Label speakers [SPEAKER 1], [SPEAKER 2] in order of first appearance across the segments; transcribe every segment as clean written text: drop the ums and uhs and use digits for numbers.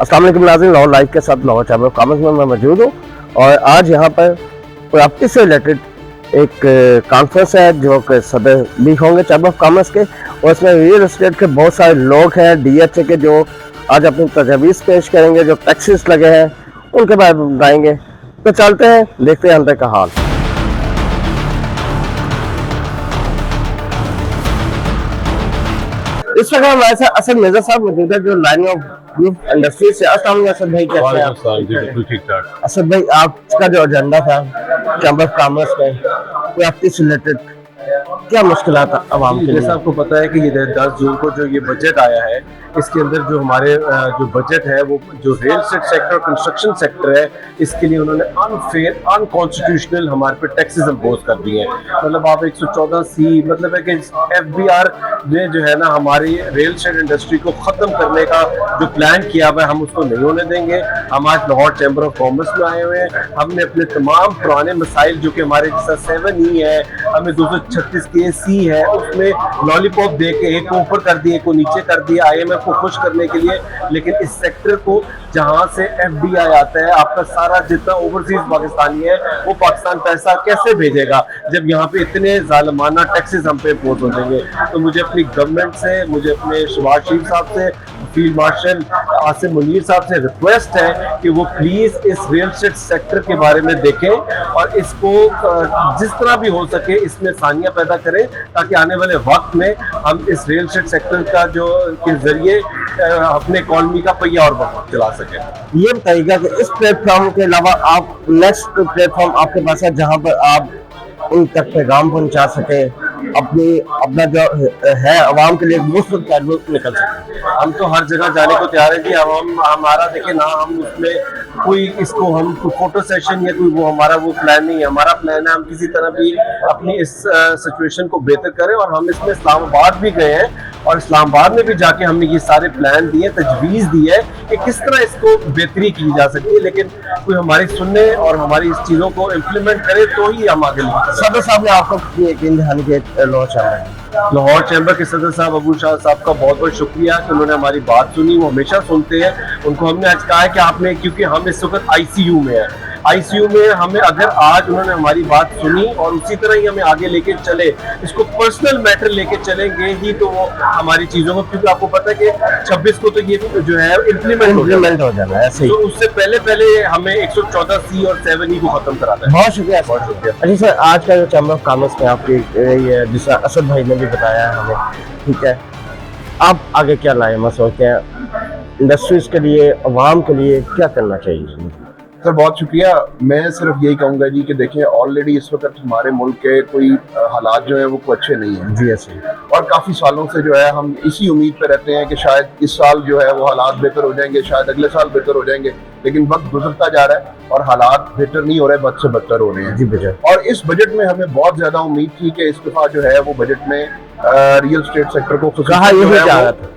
[SPEAKER 1] अस्सलाम वालेकुम नाज़रीन, लाहौर लाइव के साथ लाहौर चैम्बर ऑफ कॉमर्स में मैं मौजूद हूँ और आज यहाँ पर प्रॉपर्टी से रिलेटेड एक कॉन्फ्रेंस है जो कि सदर भी होंगे चैम्बर ऑफ कॉमर्स के, और इसमें रियल एस्टेट के बहुत सारे लोग हैं DHA के जो आज अपनी तजवीज़ पेश करेंगे, जो टैक्सेस लगे हैं उनके बारे में बताएंगे। तो चलते हैं, देखते हैं अंदर का हाल। इस वक्त हमारे साथ असद मिर्जा साहब मौजूद है जो लाइन ऑफ ग्रुप इंडस्ट्रीज से। अस्सलाम वालेकुम असद भाई, कैसे हैं आप?
[SPEAKER 2] ठीक ठाक।
[SPEAKER 1] असद भाई, आपका जो एजेंडा था चैम्बर ऑफ कॉमर्स में प्रॉपर्टी से रिलेटेड क्या मुश्किलात आवाम के लिए?
[SPEAKER 2] जैसा आपको पता है कि ये 10 जून को जो ये बजट आया है, इसके अंदर जो हमारे जो बजट है वो जो रियल एस्टेट सेक्टर और कंस्ट्रक्शन सेक्टर है, इसके लिए उन्होंने अनफेयर अनकॉन्स्टिट्यूशनल हमारे पे टैक्सेस इम्पोज कर दिए हैं। मतलब आप 114C मतलब है कि FBR ने जो है ना हमारी रियल एस्टेट इंडस्ट्री को ख़त्म करने का जो प्लान किया हुआ है, हम उसको नहीं होने देंगे। हम आज लाहौर चैम्बर ऑफ कॉमर्स में आए हुए हैं। हमने अपने तमाम पुराने मसाइल जो कि हमारे जैसा 7E है, हमें 236KC है, उसमें लॉलीपॉप दे के एक को ऊपर कर दिए, एक को नीचे कर दिया IMF को खुश करने के लिए। लेकिन इस सेक्टर को जहां से FDI आता है, आपका सारा जितना ओवरसीज पाकिस्तानी है वो पाकिस्तान पैसा कैसे भेजेगा जब यहाँ पे इतने जालिमाना टैक्सेस हम पे इम्पोज हो जाएंगे। तो मुझे अपनी गवर्नमेंट से, मुझे अपने शहबाज शरीफ साहब से, फील्ड मार्शल आसिम मुनीर साहब से रिक्वेस्ट है कि वो प्लीज इस रियल एस्टेट सेक्टर के बारे में देखें और इसको जिस तरह भी हो सके इसमें सानिया पैदा करें, ताकि आने वाले वक्त में हम इस रियल एस्टेट सेक्टर का जो के जरिए अपने इकॉनमी का पहिया और चला सके।
[SPEAKER 1] ये बताइएगा कि इस प्लेटफॉर्म के अलावा आप नेक्स्ट प्लेटफॉर्म आपके पास है जहाँ पर आप उन तक पैगाम पहुँचा सके, अपना जो है आवाम के लिए मुफ्त पैगाम निकल सके?
[SPEAKER 2] हम तो हर जगह जाने को तैयार है कि हम हमारा देखें ना, हम उसमें कोई इसको हम फोटो सेशन या कोई वो हमारा वो प्लान नहीं है। हमारा प्लान है हम किसी तरह भी अपनी इस सिचुएशन को बेहतर करें, और हम इसमें इस्लामाबाद भी गए हैं और इस्लामाबाद में भी जाके हमने ये सारे प्लान दिए, तजवीज़ दी है कि किस तरह इसको बेहतरी की जा सकती है। लेकिन कोई हमारी सुनने और हमारी इस चीज़ों को इम्प्लीमेंट करे तो ही हम आगे बढ़ेंगे।
[SPEAKER 1] सदर साहब ने आपको यकीन दिलाने के
[SPEAKER 2] लाहौर चैम्बर के सदर साहब अबू शाह साहब का बहुत बहुत शुक्रिया कि उन्होंने हमारी बात सुनी। वो हमेशा सुनते हैं। उनको हमने आज कहा है कि आपने, क्योंकि हम इस वक्त ICU में है, ICU में हमें अगर आज उन्होंने हमारी बात सुनी और उसी तरह ही हमें आगे लेके चले, इसको पर्सनल मैटर लेके चलेंगे ही तो वो हमारी चीज़ों को, क्योंकि आपको पता है कि 26 को तो ये जो है इम्प्लीमेंट हो जाना है, ऐसे ही। तो उससे पहले हमें 114C और 7E को खत्म कराना है।
[SPEAKER 1] बहुत शुक्रिया, बहुत शुक्रिया। अच्छा सर, आज का जो चैम्बर ऑफ कॉमर्स में आपकी ये जिसका असद भाई ने भी बताया है हमें, ठीक है, आप आगे क्या लाए मैं सोचते हैं इंडस्ट्रीज के लिए, अवाम के लिए क्या करना चाहिए?
[SPEAKER 3] सर बहुत शुक्रिया। मैं सिर्फ यही कहूँगा जी कि देखें, ऑलरेडी इस वक्त हमारे मुल्क के कोई हालात जो हैं वो अच्छे नहीं हैं
[SPEAKER 1] जी, ऐसे
[SPEAKER 3] और काफ़ी सालों से जो है हम इसी उम्मीद पे रहते हैं कि शायद इस साल जो है वो हालात बेहतर हो जाएंगे, शायद अगले साल बेहतर हो जाएंगे। लेकिन वक्त गुजरता जा रहा है और हालात बेहतर नहीं हो रहे, बद से बदतर हो रहे हैं
[SPEAKER 1] जी बेटा।
[SPEAKER 3] और इस बजट में हमें बहुत ज़्यादा उम्मीद थी कि इस दफ़ा जो है वो बजट में रियल एस्टेट सेक्टर को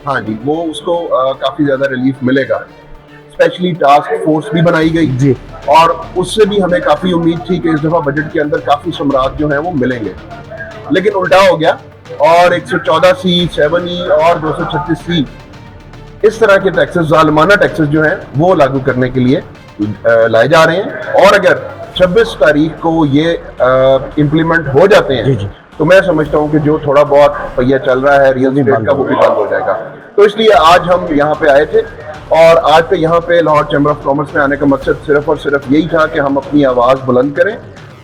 [SPEAKER 3] हाँ जी, वो उसको काफ़ी ज़्यादा रिलीफ मिलेगा। स्पेशली टास्क फोर्स भी बनाई गई
[SPEAKER 1] जी, और
[SPEAKER 3] उससे भी हमें काफ़ी उम्मीद थी कि इस दफ़ा बजट के अंदर काफ़ी समरात जो हैं वो मिलेंगे। लेकिन उल्टा हो गया और 114C, 7E और 236C इस तरह के टैक्सेस, जालिमाना टैक्सेस जो हैं वो लागू करने के लिए लाए जा रहे हैं। और अगर 26 तारीख को ये इम्प्लीमेंट हो जाते हैं
[SPEAKER 1] जी,
[SPEAKER 3] तो मैं समझता हूँ कि जो थोड़ा बहुत पहिया चल रहा है रियल एस्टेट का वो भी बंद हो जाएगा। तो इसलिए आज हम यहाँ पे आए थे और आज पे यहाँ पे लाहौर चैम्बर ऑफ कॉमर्स में आने का मकसद सिर्फ और सिर्फ यही था कि हम अपनी आवाज़ बुलंद करें,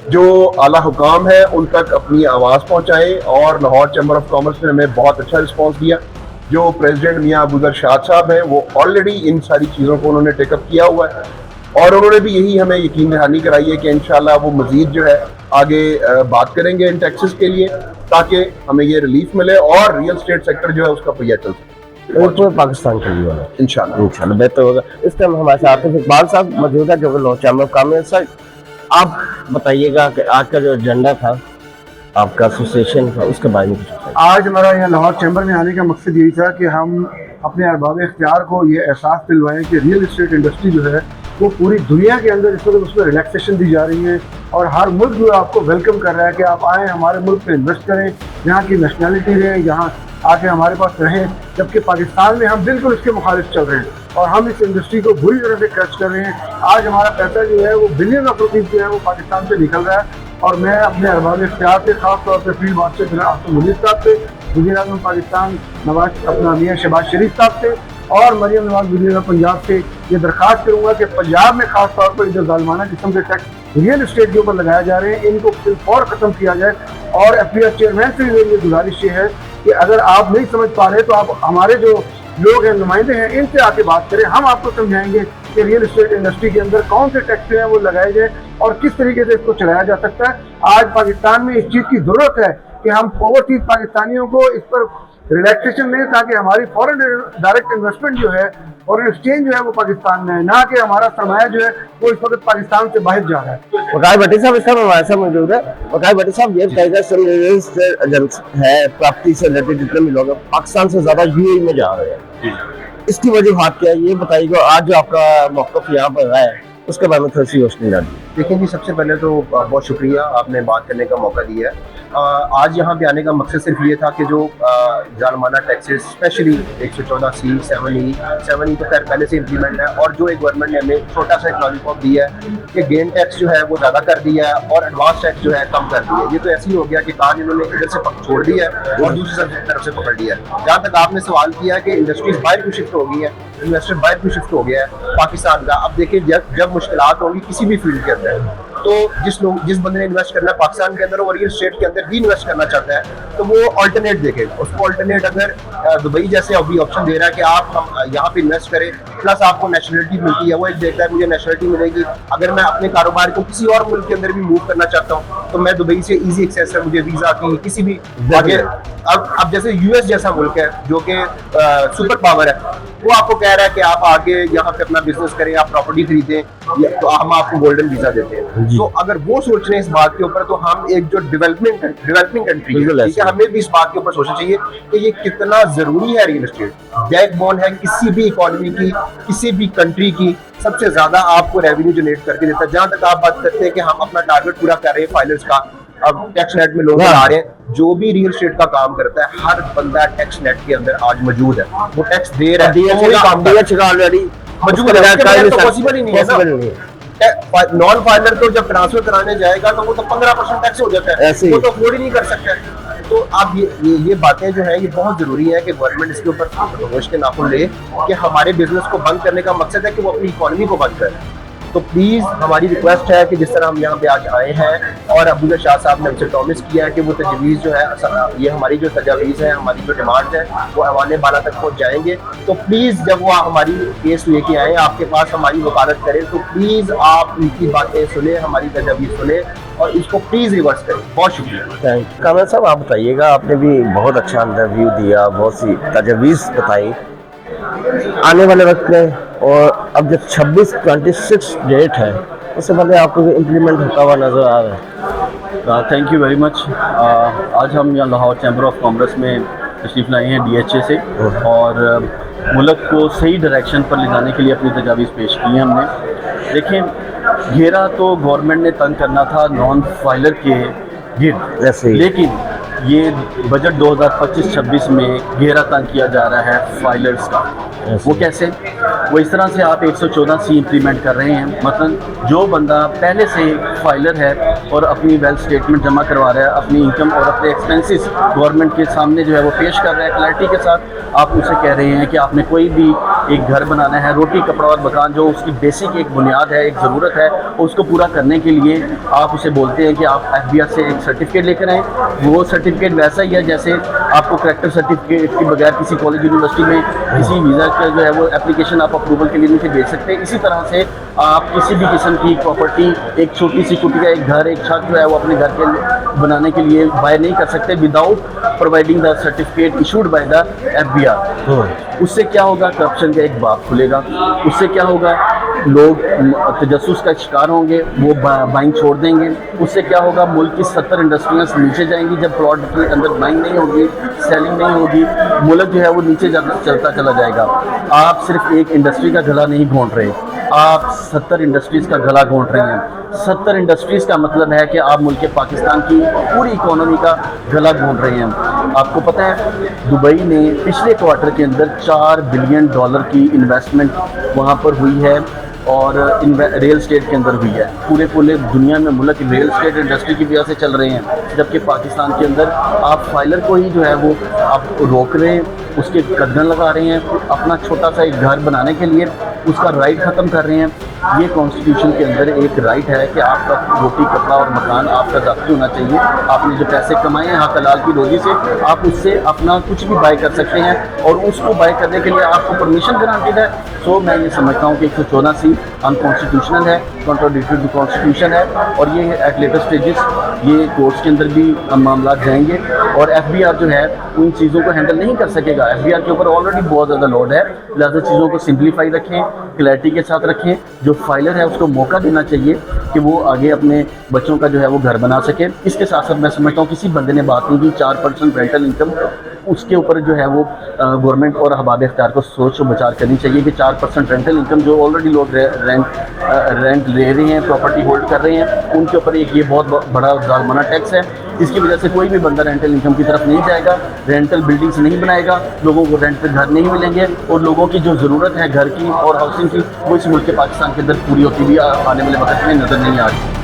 [SPEAKER 3] जो आला हुकाम है उन तक अपनी आवाज़ पहुँचाएं। और लाहौर चैम्बर ऑफ कॉमर्स ने हमें बहुत अच्छा रिस्पॉन्स दिया। जो प्रेसिडेंट मियाँ अबूजर शाद साहब हैं वो ऑलरेडी इन सारी चीज़ों को उन्होंने टेकअप किया हुआ है और उन्होंने भी यही हमें यकीन दहानी कराई है कि इंशाल्लाह वो मज़ीद जो है आगे बात करेंगे इन टैक्सेस के लिए, ताकि हमें ये रिलीफ मिले और रियल एस्टेट सेक्टर जो है उसका पहिया चल सके
[SPEAKER 1] पूरे पाकिस्तान के लिए।
[SPEAKER 3] इंशाल्लाह
[SPEAKER 1] बेहतर होगा। इस टाइम हमारे साथ आतिफ इकबाल साहब मौजूद है जो Lahore chamber of commerce. Sir, आप बताइएगा कि आज का जो एजेंडा था आपका एसोसिएशन था, उसके बारे में कुछ।
[SPEAKER 4] आज हमारा यहाँ लाहौर चैम्बर में आने का मकसद यही था कि हम अपने अरबाब इख्तियार को ये एहसास दिलवाएं कि रियल एस्टेट इंडस्ट्री जो है वो पूरी दुनिया के अंदर इस वक्त उसमें रिलैक्सेशन दी जा रही है और हर मुल्क जो आपको वेलकम कर रहा है कि आप आएँ हमारे मुल्क में इन्वेस्ट करें, यहाँ की नेशनैलिटी रहें, यहाँ आके हमारे पास रहें। जबकि पाकिस्तान में हम बिल्कुल इसके मुखालिफ चल रहे हैं। और हम इस इंडस्ट्री को बुरी तरह से क्रश कर रहे हैं। आज हमारा पैसा जो है वो बिलियन ऑफ रुपीज़ जो है वो पाकिस्तान से निकल रहा है। और मैं अपने अरबाब इख्तियार से, खास तौर पर फील्ड मार्शल जनरल मुनीर साहब से, वज़ीर-ए-आज़म पाकिस्तान नवाज अपना मियां शहबाज शरीफ साहब से और मरियम नवाज वज़ीर पंजाब से ये दरख्वास्त करूँगा कि पंजाब में खास तौर पर जो जालिमाना किस्म के टैक्स रियल इस्टेट के ऊपर लगाए जा रहे हैं, इनको फिलफौर ख़त्म किया जाए। और FBR चेयरमैन से भी मेरी ये गुजारिश ये है कि अगर आप नहीं समझ पा रहे तो आप हमारे जो लोग हैं, नुमाइंदे हैं, इनसे आके बात करें। हम आपको समझाएंगे कि रियल इस्टेट इंडस्ट्री के अंदर कौन से टैक्स हैं वो लगाए जाए और किस तरीके से इसको चलाया जा सकता है। आज पाकिस्तान में इस चीज़ की ज़रूरत है कि हम ओवरसीज पाकिस्तानियों को इस पर रिलैक्सेशन दें, ताकि हमारी फॉरेन डायरेक्ट इन्वेस्टमेंट जो है, फॉरेन एक्सचेंज जो है वो पाकिस्तान में है, ना कि हमारा सरमाया जो है वो इस वक्त पाकिस्तान से बाहर जा रहा है।
[SPEAKER 1] वकाई भट्टी साहब इस समय हमारे साथ मौजूद है। वकाई भट्टी साहब, ये बताइएगा है प्रॉपर्टी से रिलेटेड जितने भी लोग हैं पाकिस्तान से ज्यादा UAE में जा रहे हैं, इसकी वजूहात क्या है ये बताइएगा। आज जो आपका मौक़िफ़ यहाँ पर है उसके बारे में थोड़ी सी रोशनी डालिए।
[SPEAKER 5] देखिए जी, सबसे पहले तो बहुत शुक्रिया, आपने बात करने का मौका दिया है। आज यहाँ पे आने का मकसद सिर्फ ये था कि जो जालमाना टैक्सेस स्पेशली 114C, 7E तो खैर पहले से इम्प्लीमेंट है, और जो एक गवर्नमेंट ने हमें छोटा सा एक लॉलीपॉप दिया है कि गेन टैक्स जो है वो ज़्यादा कर दिया है और एडवांस टैक्स जो है कम कर दिया है। ये तो ऐसे ही हो गया कि कान इन्होंने इधर से छोड़ दिया है और दूसरी तरफ से पकड़ लिया है। जहाँ तक आपने सवाल किया कि इंडस्ट्रीज बाहर क्यों शिफ्ट हो गई है, इन्वेस्टर बाहर क्यों शिफ्ट हो गया है पाकिस्तान का। अब देखिए, जब मुश्किलात होंगी किसी भी फील्ड के अंदर, तो जिस बंदे ने इन्वेस्ट करना है पाकिस्तान के अंदर और रियल स्टेट के अंदर भी इन्वेस्ट करना चाहता है, तो वो अल्टरनेट देखेगा। उसको अल्टरनेट अगर दुबई जैसे अभी ऑप्शन दे रहा है कि आप यहाँ पे इन्वेस्ट करें प्लस आपको नेशनलिटी मिलती है, वो एक देखता है मुझे नेशनलिटी मिलेगी, अगर मैं अपने कारोबार को किसी और मुल्क के अंदर भी मूव करना चाहता हूँ तो मैं दुबई से ईजी एक्सेस है, मुझे वीजा की किसी भी आगे। अब जैसे US जैसा मुल्क है जो कि सुपर पावर है, वो आपको कह रहा है कि आप आगे यहाँ पे अपना बिजनेस करें, आप प्रॉपर्टी खरीदें, तो हम आपको गोल्डन वीजा देते हैं। तो अगर वो सोच रहे हैं इस बात के ऊपर, तो हम एक जो डेवलपिंग कंट्री है, ठीक है, हमें भी इस बात के ऊपर सोचना चाहिए कि ये कितना जरूरी है। रियल एस्टेट बैकबोन है किसी भी इकोनॉमी की, किसी भी कंट्री की, सबसे ज्यादा आपको रेवेन्यू जनरेट करके देता है। जहां तक आप बात करते हैं कि हम अपना टारगेट पूरा कर रहे हैं फाइलेंस का, अब टैक्स नेट में लोग आ रहे हैं, जो भी रियल एस्टेट का काम करता है हर बंदा टैक्स नेट के अंदर आज मौजूद है, वो टैक्स दे रहा है, ऑलरेडी मौजूद है, पॉसिबल ही नहीं है। नॉन फाइलर तो जब ट्रांसफर कराने जाएगा तो वो तो 15% टैक्स हो जाता है, वो तो अफोर्ड ही नहीं कर सकता। तो अब ये बातें जो है ये बहुत जरूरी है कि गवर्नमेंट इसके ऊपर होश के नाखुन ले कि हमारे बिजनेस को बंद करने का मकसद है कि वो अपनी इकोनॉमी को बंद करे। तो प्लीज़ हमारी रिक्वेस्ट है कि जिस तरह हम यहाँ पे आज आए हैं और अब्दुल्ला शाह साहब ने हमसे प्रॉमिस किया है कि वो तजवीज़ जो है, ये हमारी जो तजावीज़ है, हमारी जो डिमांड्स हैं वो ऐवान बाला तक पहुँच जाएंगे। तो प्लीज़ जब वो हमारी केस लेके आए आपके पास हमारी वकालत करें, तो प्लीज़ आप उनकी बातें सुने, हमारी तजावीज़ सुने और इसको प्लीज़ रिवर्स करें। बहुत शुक्रिया।
[SPEAKER 1] कामरान साहब, आप बताइएगा, आपने भी बहुत अच्छा इंटरव्यू दिया, बहुत सी तजवीज़ बताई आने वाले वक्त में, और अब जब 26 डेट है उससे पहले आपको इम्प्लीमेंट होता हुआ नज़र आ रहा है।
[SPEAKER 6] Thank you very much. आज हम यहाँ लाहौर चैम्बर ऑफ कॉमर्स में तशरीफ़ लाए हैं DHA से, और मुल्क को सही डायरेक्शन पर ले जाने के लिए अपनी तजावीज़ पेश की हैं हमने। देखें, घेरा तो गवर्नमेंट ने तंग करना था नॉन फाइलर के गिर्द, लेकिन ये बजट 2025-26 में घेरा तंग किया जा रहा है फाइलर्स का। वो कैसे? वो इस तरह से आप 114C इम्प्लीमेंट कर रहे हैं, मतलब जो बंदा पहले से फाइलर है और अपनी वेल्थ स्टेटमेंट जमा करवा रहा है, अपनी इनकम और अपने एक्सपेंसेस गवर्नमेंट के सामने जो है वो पेश कर रहा है क्लैरिटी के साथ, आप उनसे कह रहे हैं कि आपने कोई भी एक घर बनाना है, रोटी कपड़ा और मकान जो उसकी बेसिक एक बुनियाद है, एक ज़रूरत है, उसको पूरा करने के लिए आप उसे बोलते हैं कि आप FBR से एक सर्टिफिकेट लेकर आएँ। वो सर्टिफिकेट वैसा ही है जैसे आपको करैक्टर सर्टिफिकेट के बगैर किसी कॉलेज यूनिवर्सिटी में किसी वीज़ा का जो है वो एप्लीकेशन आप अप्रूवल के लिए नीचे भेज सकते हैं। इसी तरह से आप किसी भी किस्म की प्रॉपर्टी, एक छोटी सी कुटिया, एक घर, एक छत जो है वो अपने घर के बनाने के लिए बाय नहीं कर सकते without providing the certificate issued by the FBR। उससे क्या होगा? करप्शन का एक बाग खुलेगा। उससे क्या होगा? लोग तजस्सुस का शिकार होंगे, वो बाइंग छोड़ देंगे। उससे क्या होगा? मुल्क की 70 इंडस्ट्रियाँ नीचे जाएंगी जब प्लॉट के अंदर बाइंग नहीं होगी, सेलिंग नहीं होगी, मुल्क जो है वो नीचे चलता चला जाएगा। आप सिर्फ एक इंडस्ट्री का गला नहीं घोंट रहे, आप 70 इंडस्ट्रीज़ का गला घोंट रहे हैं। 70 इंडस्ट्रीज़ का मतलब है कि आप मुल्क पाकिस्तान की पूरी इकोनॉमी का गला घोंट रहे हैं। आपको पता है दुबई में पिछले क्वार्टर के अंदर $4 बिलियन की इन्वेस्टमेंट वहाँ पर हुई है और रियल स्टेट के अंदर हुई है। पूरे दुनिया में मुल्क रियल स्टेट इंडस्ट्री की वजह से चल रहे हैं, जबकि पाकिस्तान के अंदर आप फाइलर को ही जो है वो आप रोक रहे हैं, उसके कदम लगा रहे हैं, अपना छोटा सा एक घर बनाने के लिए उसका राइट ख़त्म कर रहे हैं। ये कॉन्स्टिट्यूशन के अंदर एक राइट है कि आपका रोटी कपड़ा और मकान आपका ज़ाती होना चाहिए। आपने जो पैसे कमाए हैं हलाल की रोजी से, आप उससे अपना कुछ भी बाय कर सकते हैं और उसको बाय करने के लिए आपको परमिशन ग्रांटेड है। सो मैं ये समझता हूँ कि 114C अनकॉन्स्टिट्यूशनल है, कॉन्ट्राडिक्टरी टू कॉन्स्टिट्यूशन है और ये एट लेटर स्टेजेस ये कोर्ट्स के अंदर भी मामला जाएंगे और FBI जो है उन चीज़ों को हैंडल नहीं कर सकेगा। FBI के ऊपर ऑलरेडी बहुत ज़्यादा लोड है, लिहाजा चीज़ों को सिंप्लीफाई रखें, क्लैरिटी के साथ रखें। जो फाइलर है उसको मौका देना चाहिए कि वो आगे अपने बच्चों का जो है वो घर बना सके। इसके साथ साथ मैं समझता हूँ किसी बंदे ने बात नहीं की 4% रेंटल इनकम, उसके ऊपर जो है वो गवर्नमेंट और अहबाब इख्तियार को सोच विचार करनी चाहिए कि 4% रेंटल इनकम जो ऑलरेडी लोग रेंट ले रहे हैं, प्रॉपर्टी होल्ड कर रहे हैं, उनके ऊपर एक ये बहुत बड़ा जालमाना टैक्स है। इसकी वजह से कोई भी बंदा रेंटल इनकम की तरफ नहीं जाएगा, रेंटल बिल्डिंग्स नहीं बनाएगा, लोगों को रेंट पे घर नहीं मिलेंगे और लोगों की जो ज़रूरत है घर की और हाउसिंग की वो इस मुल्क के पाकिस्तान के अंदर पूरी होती हुई आने वाले वक्त में नज़र नहीं आ रही।